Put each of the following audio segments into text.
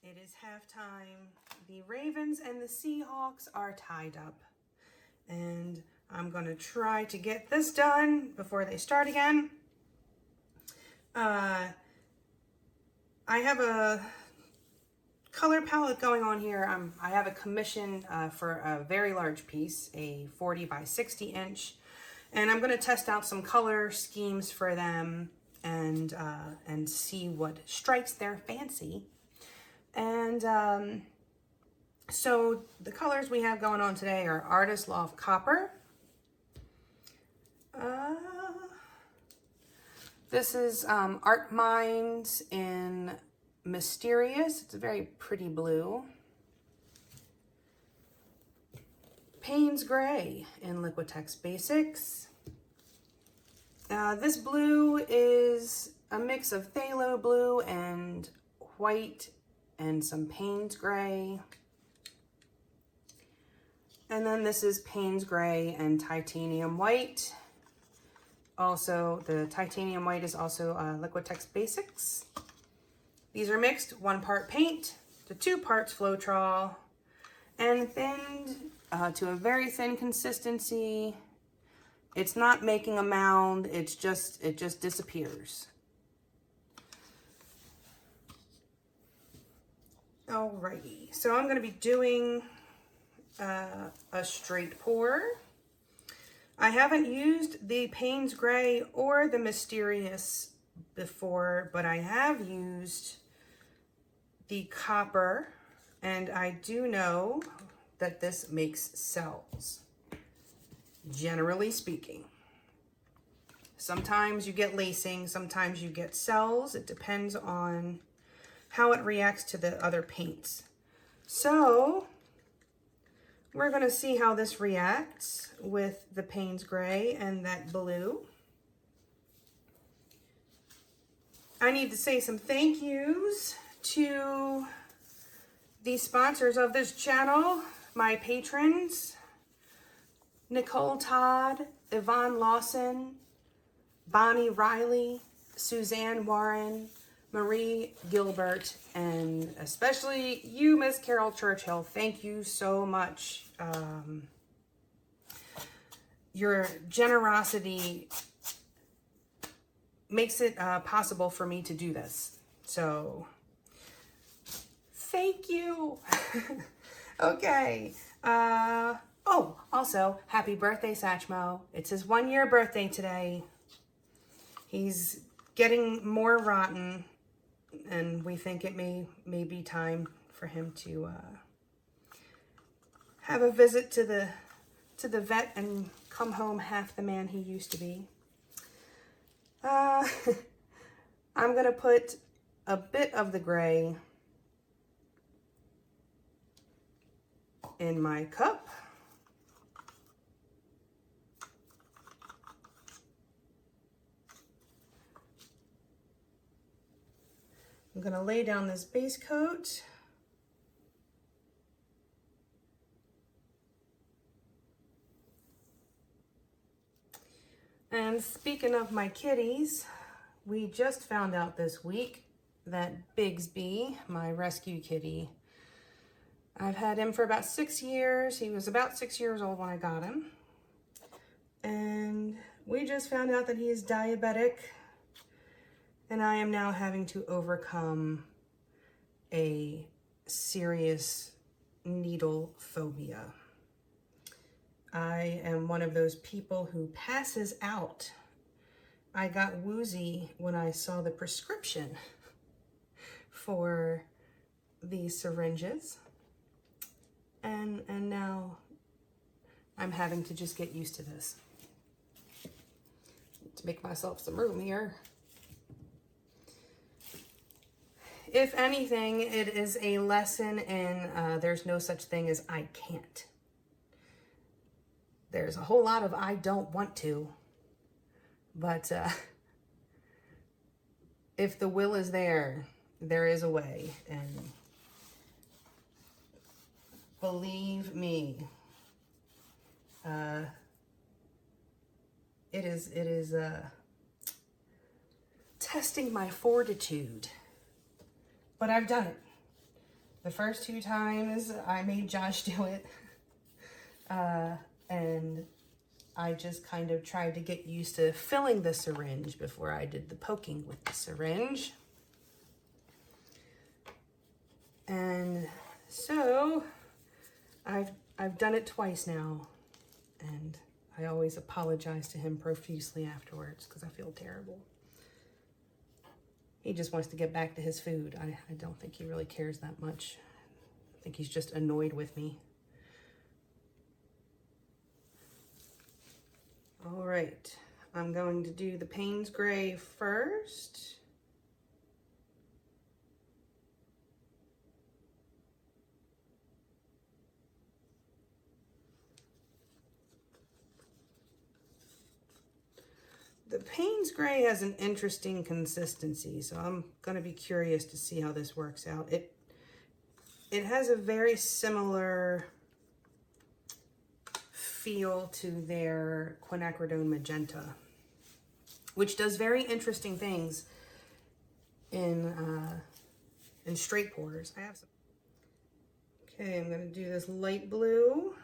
It is halftime. The Ravens and the Seahawks are tied up. And I'm going to try to get this done before they start again. I have a color palette going on here. I have a commission for a very large piece, a 40 by 60 inch. And I'm going to test out some color schemes for them and see what strikes their fancy. And so the colors we have going on today are Artist Loft Copper. This is Art Minds in Mysterious. It's a very pretty blue. Payne's Gray in Liquitex Basics. This blue is a mix of Pthalo Blue and white and some Payne's Gray. And then this is Payne's Gray and Titanium White. Also, the Titanium White is also Liquitex Basics. These are mixed, 1 part paint to 2 parts Floetrol, and thinned to a very thin consistency. It's not making a mound, it just disappears. Alrighty, so I'm gonna be doing a straight pour. I haven't used the Payne's Gray or the Mysterious before, but I have used the copper, and I do know that this makes cells, generally speaking. Sometimes you get lacing, sometimes you get cells. It depends on how it reacts to the other paints. So we're gonna see how this reacts with the Payne's Gray and that blue. I need to say some thank yous to the sponsors of this channel, my patrons, Nicole Todd, Yvonne Lawson, Bonnie Riley, Suzanne Warren, Marie Gilbert, and especially you, Miss Carol Churchill. Thank you so much. Your generosity makes it possible for me to do this. So, thank you. Okay. Oh, also, happy birthday, Satchmo. It's his 1-year birthday today. He's getting more rotten, and we think it may be time for him to have a visit to the vet and come home half the man he used to be. I'm gonna put a bit of the gray in my cup. I'm gonna lay down this base coat. And speaking of my kitties, we just found out this week that Bigsby, my rescue kitty, I've had him for about 6 years. He was about 6 years old when I got him. And we just found out that he is diabetic, and I am now having to overcome a serious needle phobia. I am one of those people who passes out. I got woozy when I saw the prescription for these syringes. And now I'm having to just get used to this. To make myself some room here. If anything, it is a lesson in there's no such thing as I can't. There's a whole lot of I don't want to, but if the will is there, there is a way. And believe me, it is testing my fortitude, but I've done it. The first 2 times I made Josh do it, and I just kind of tried to get used to filling the syringe before I did the poking with the syringe. And so I've done it twice now, and I always apologize to him profusely afterwards because I feel terrible. He just wants to get back to his food. I don't think he really cares that much. I think he's just annoyed with me. All right, I'm going to do the Payne's Gray first. The Payne's Gray has an interesting consistency, so I'm going to be curious to see how this works out. It has a very similar feel to their quinacridone magenta, which does very interesting things in straight pours. I have some. Okay, I'm going to do this light blue.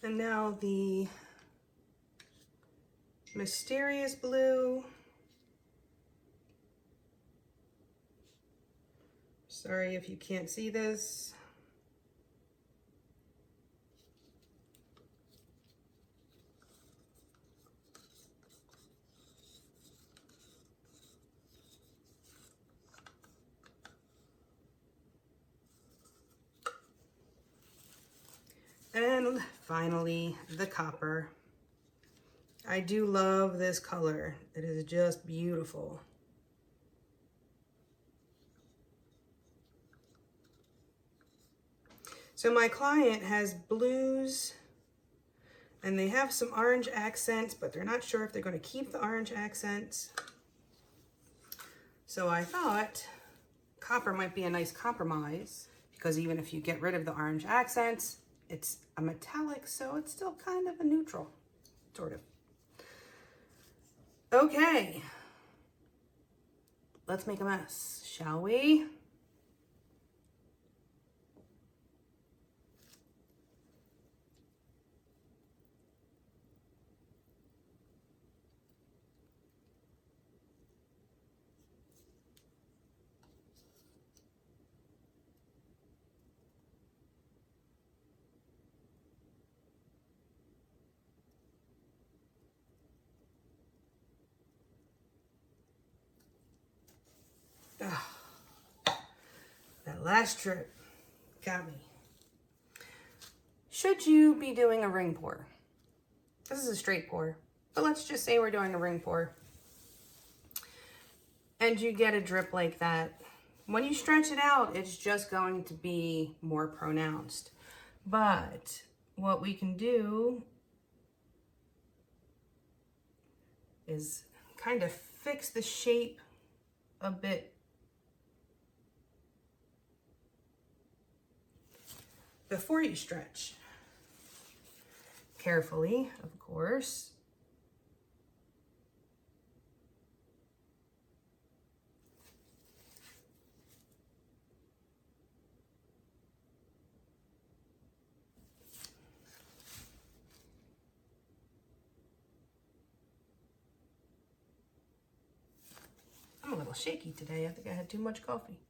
And now the mysterious blue. Sorry if you can't see this. And finally, the copper. I do love this color. It is just beautiful. So my client has blues and they have some orange accents, but they're not sure if they're going to keep the orange accents. So I thought copper might be a nice compromise, because even if you get rid of the orange accents, it's a metallic, so it's still kind of a neutral, sort of. Okay, let's make a mess, shall we? That last trip got me. Should you be doing a ring pour? This is a straight pour, but let's just say we're doing a ring pour. And you get a drip like that. When you stretch it out, it's just going to be more pronounced. But what we can do is kind of fix the shape a bit before you stretch. Carefully, of course. I'm a little shaky today. I think I had too much coffee.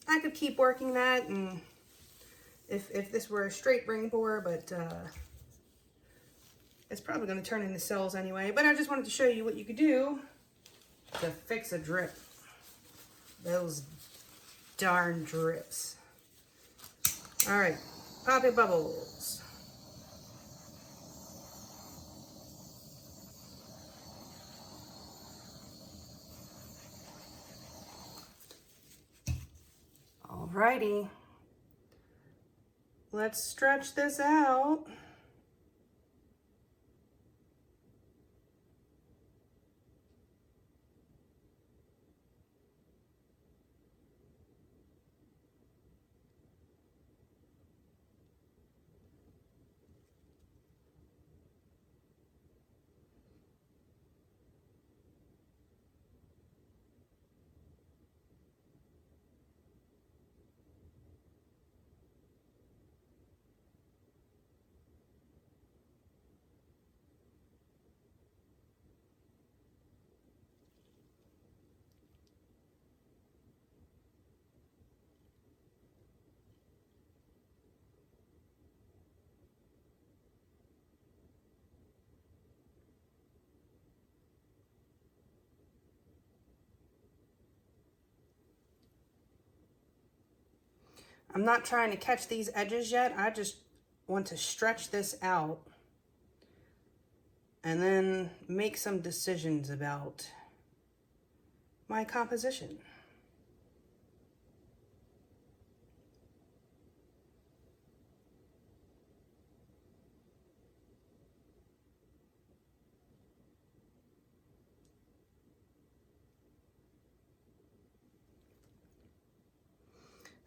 I could keep working that, and if this were a straight ring pour, but it's probably going to turn into cells anyway. But I just wanted to show you what you could do to fix a drip. Those darn drips. All right, pop it bubbles. Alrighty. Let's stretch this out. I'm not trying to catch these edges yet. I just want to stretch this out and then make some decisions about my composition.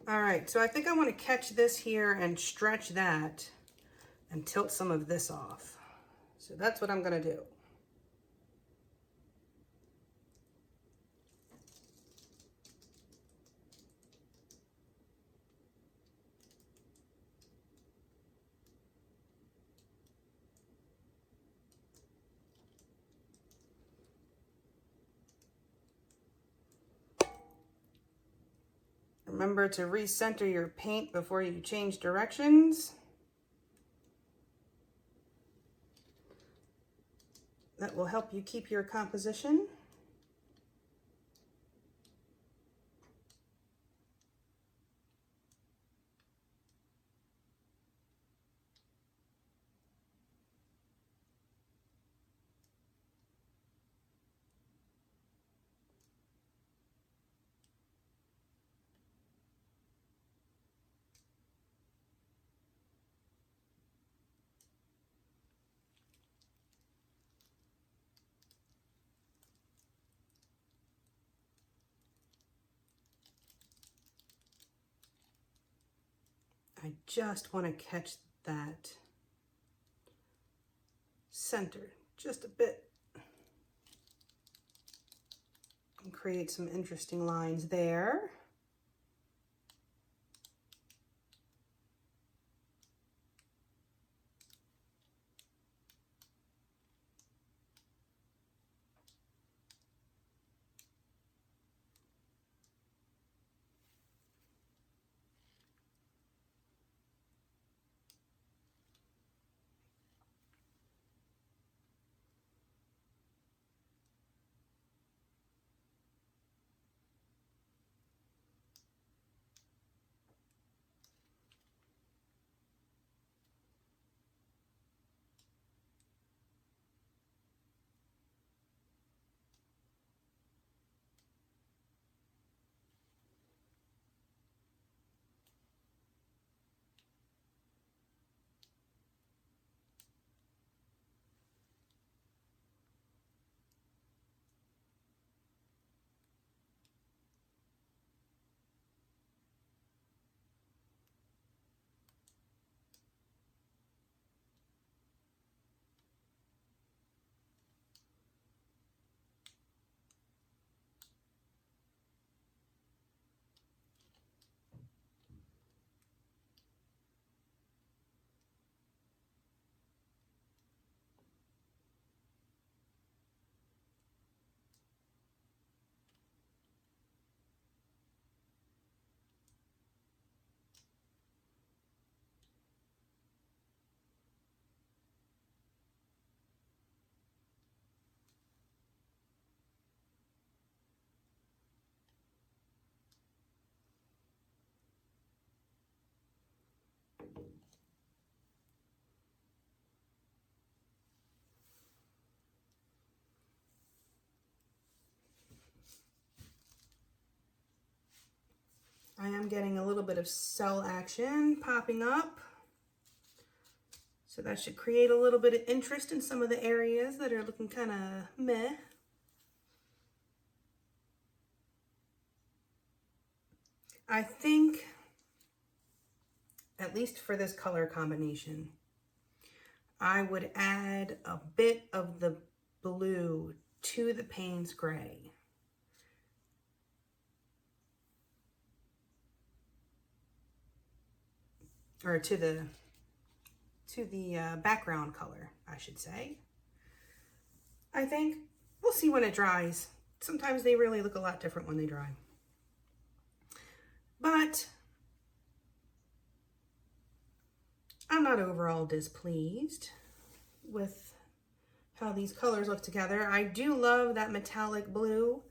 All right, so I think I want to catch this here and stretch that and tilt some of this off. So that's what I'm going to do. Remember to recenter your paint before you change directions. That will help you keep your composition. I just want to catch that center just a bit and create some interesting lines there. I am I'm getting a little bit of cell action popping up. So that should create a little bit of interest in some of the areas that are looking kind of meh. I think, at least for this color combination, I would add a bit of the blue to the Payne's gray. Or to the background color, I should say. I think we'll see when it dries. Sometimes they really look a lot different when they dry. But I'm not overall displeased with how these colors look together. I do love that metallic blue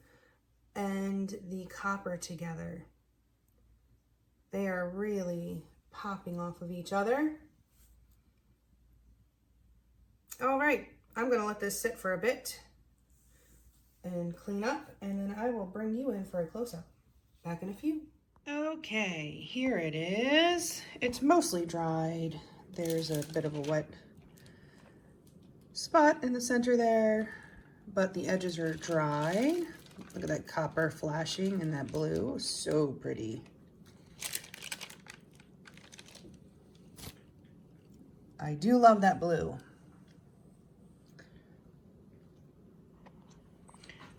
and the copper together. They are really popping off of each other. All right, I'm gonna let this sit for a bit and clean up, and then I will bring you in for a close-up. Back in a few. Okay, here it is. It's mostly dried. There's a bit of a wet spot in the center there, but the edges are dry. Look at that copper flashing and that blue, so pretty. I do love that blue.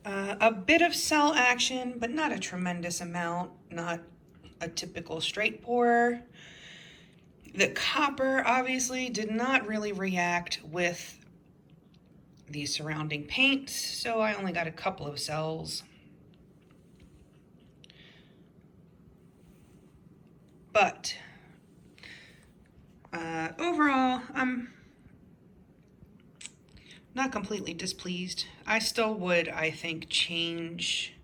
A bit of cell action, but not a tremendous amount, not a typical straight pour. The copper obviously did not really react with the surrounding paint, so I only got a couple of cells. But overall, I'm not completely displeased. I still would, I think, change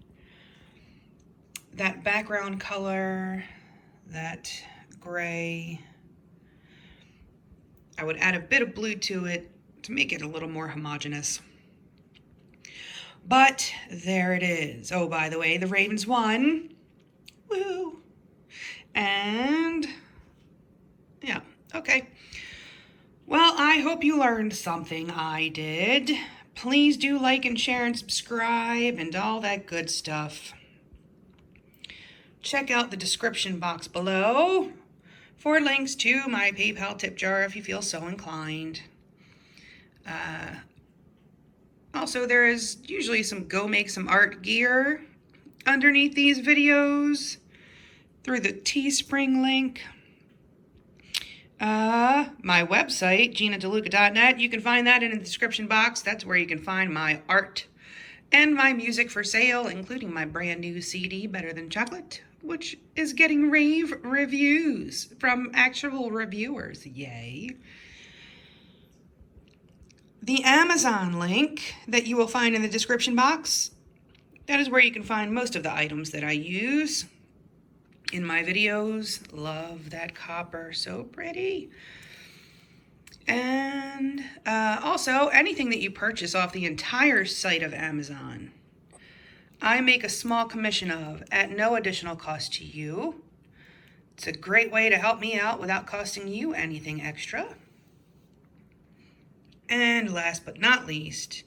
that background color, that gray. I would add a bit of blue to it to make it a little more homogeneous. But there it is. Oh, by the way, the Ravens won. Woo! And yeah, okay. Well, I hope you learned something. I did. Please do like and share and subscribe and all that good stuff. Check out the description box below for links to my PayPal tip jar if you feel so inclined. Also, there is usually some Go Make Some Art gear underneath these videos through the Teespring link. My website, GinaDeLuca.net, you can find that in the description box. That's where you can find my art and my music for sale, including my brand new CD, Better Than Chocolate, which is getting rave reviews from actual reviewers. Yay. The Amazon link that you will find in the description box, that is where you can find most of the items that I use in my videos. Love that copper, so pretty. And also, anything that you purchase off the entire site of Amazon, I make a small commission of at no additional cost to you. It's a great way to help me out without costing you anything extra. And last but not least,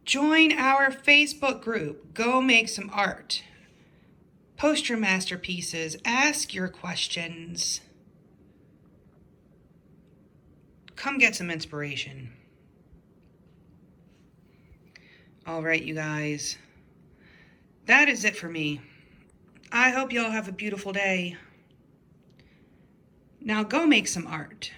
join our Facebook group, Go Make Some Art. Post your masterpieces, ask your questions. Come get some inspiration. All right, you guys. That is it for me. I hope you all have a beautiful day. Now go make some art.